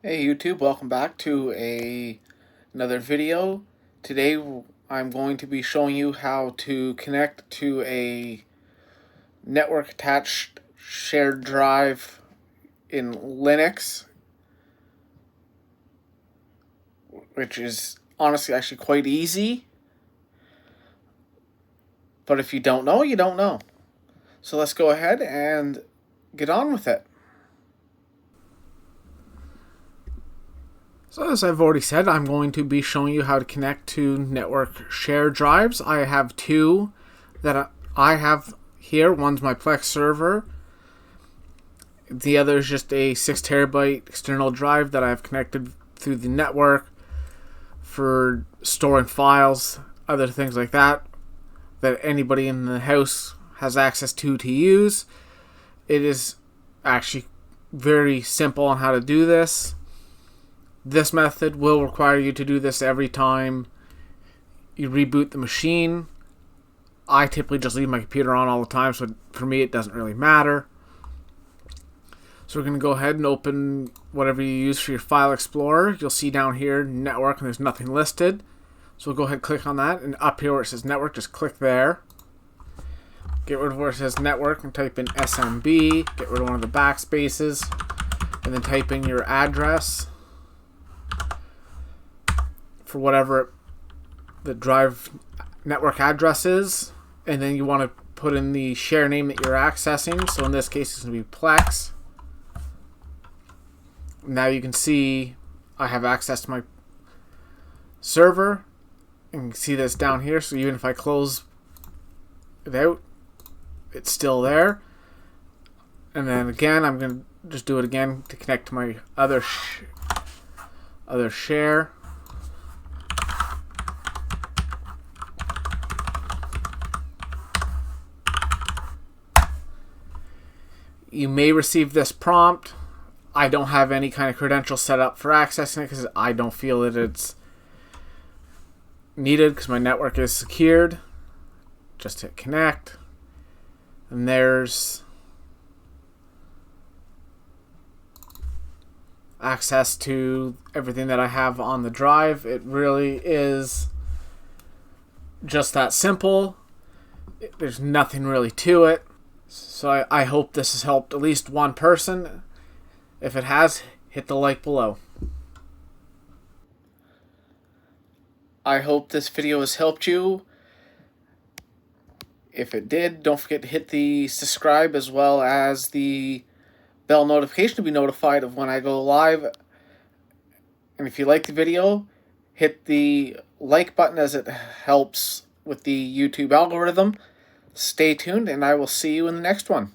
Hey YouTube, welcome back to another video. Today I'm going to be showing you how to connect to a network attached shared drive in Linux, which is honestly actually quite easy. But if you don't know, you don't know. So let's go ahead and get on with it. So as I've already said, I'm going to be showing you how to connect to network shared drives. I have two that I have here. One's my Plex server. The other is just a 6 terabyte external drive that I've connected through the network for storing files, other things like that anybody in the house has access to use. It is actually very simple on how to do this. This method will require you to do this every time you reboot the machine. I typically just leave my computer on all the time, so for me it doesn't really matter. So we're going to go ahead and open whatever you use for your file explorer. You'll see down here network and there's nothing listed. So we'll go ahead and click on that, and up here where it says network, just click there. Get rid of where it says network and type in SMB. Get rid of one of the backspaces and then type in your address for whatever the drive network address is, and then you want to put in the share name that you're accessing. So in this case it's going to be Plex. Now you can see I have access to my server, and you can see this down here. So even if I close it out, it's still there. And then again, I'm going to just do it again to connect to my other share. You may receive this prompt. I don't have any kind of credential set up for accessing it because I don't feel that it's needed because my network is secured. Just hit connect. And there's access to everything that I have on the drive. It really is just that simple. There's nothing really to it. So I hope this has helped at least one person. If it has, hit the like below. I hope this video has helped you. If it did, don't forget to hit the subscribe as well as the bell notification to be notified of when I go live. And if you like the video, hit the like button as it helps with the YouTube algorithm. Stay tuned, and I will see you in the next one.